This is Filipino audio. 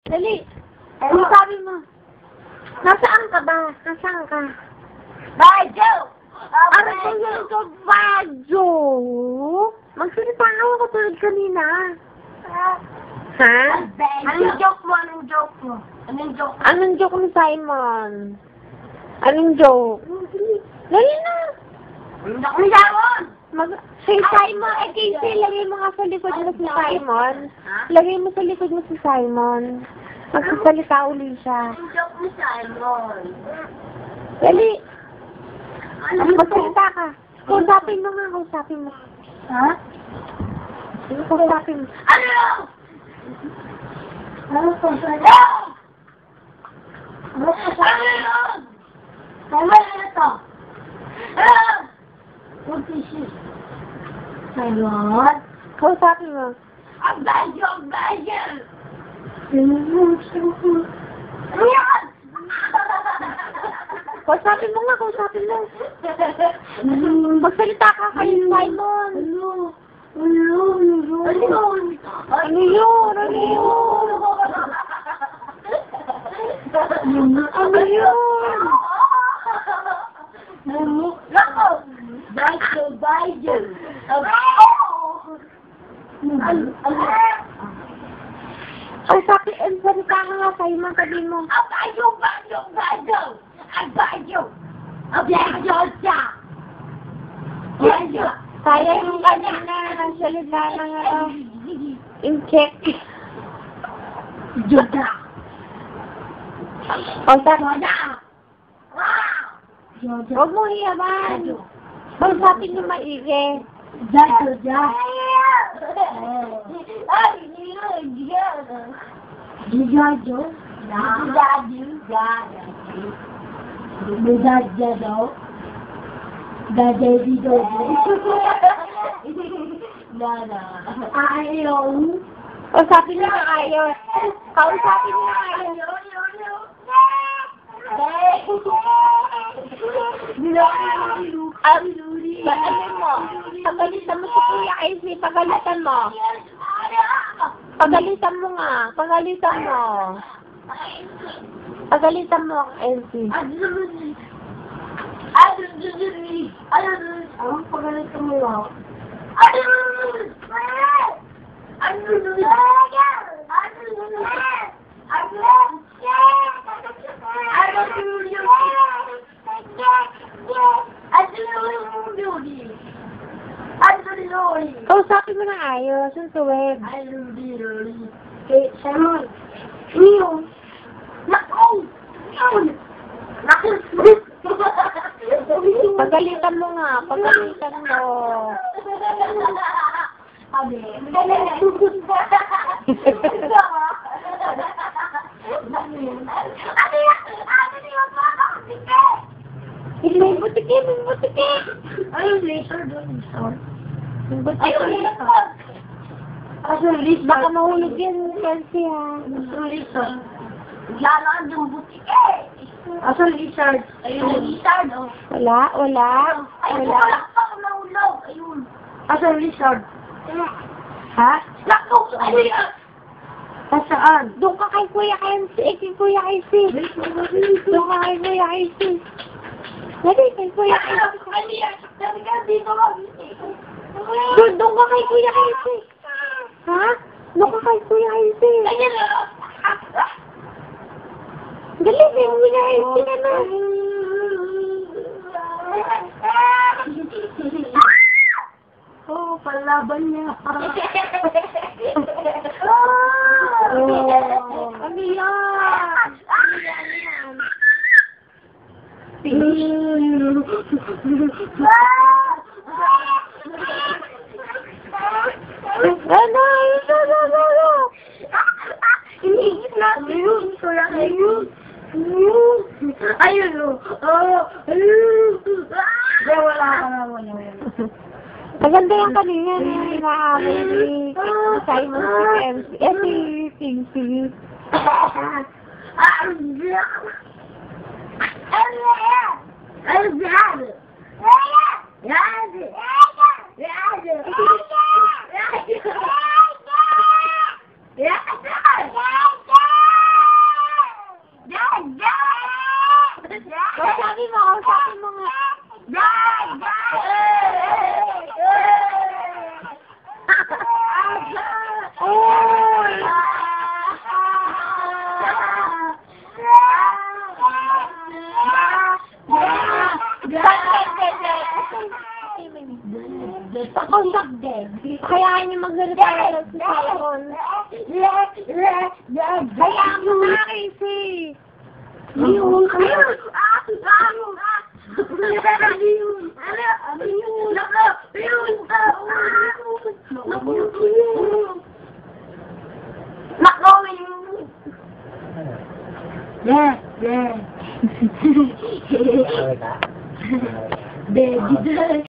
Dali. Ano sabi mo? Nasaan ka ba? Nasaan ka? Badyo! Ano ba yan ito, Badyo? Magsalita ka ako tulad kanina. Ha? Anong joke mo? Anong joke mo? Anong joke mo? Anong joke ni Simon? Anong joke? Dali na. Anong joke ni Simon? Si Simon, Casey, lagay mo nga sa likod mo si Simon. Lagay mo sa likod mo si Simon. Magsasalita uli siya. Anong joke ni Simon? Dali. Magsalita ka. Kausapin mo nga, kausapin mo. Ha? Kausapin mo. Ano? Ano po sa Ano po sa Tama na ito. What is it? Simon? Kausapin mo. Ang badyo! Ang badyo! Ano yan? Kausapin mo nga, kausapin mo. Magsalita ka kay Simon. Ano yun? Ano yun? Ano yun? Ano yun? Badyo! Kausapin, salita ka nga, Simon, sabihin mo. Ang badyo! Badyo! Badyo! Ang badyo! Ang badyo siya! Badyo! Kaya yung kanina, nagsalita ng in-check. Joda! Kausapin. Joda! Huwag mo hiyaman. Kausapin mo maigi. Joda! Ay! Jojo? Ayaw. Kausapin mo na ayaw. Kausapin mo na ayaw. Ano mo? Pagalitan mo si Kuya Casey. Pagalitan mo. Pagalitan mo nga. Pagalitan mo. Pagalitan mo, Casey. Ang pagalitan mo lang. Kausapin mo na ayos. Ang tuwid. Simon, Neo, Nako, Pagalitan mo nga. Pagalitan mo. May butiki, may butiki. Ayun, laser doon. May butiki. Ayun, Baka mahulog yan, Chelsea, ha? laser. Lalaan yung butik eh. Aso lizard. Ayun, lizard, oh. Wala, wala. Ayun, Wala. wala pa nahulog. Ayun. Aso lizard. Ha? Naku, ayun yan. Saan? Doon ka kay Kuya Casey. Kay Kuya Casey. Doon ka kay Kuya Casey. Dali, kay Kuya Casey. Ano yan? Talaga, dito lang. Doon ka kay Kuya Casey. Ha? Doon ka kay Kuya Casey. Ayun, Dali, kay Kuya Casey ka na. oh, palaban niya. Ano yan? Ano yan? Ano? Iniigit natin yun. Kaya ayun. Ayun, oh. Kaya wala ka na mo yun. Maganda yung kanina ni Naami ni Simon si Casey. Yeah. Uy! Pakontak din. Hayaan niyo mag-retire sa cellphone. Hayaan mo na, Casey. Ayun. Yeah. Baby.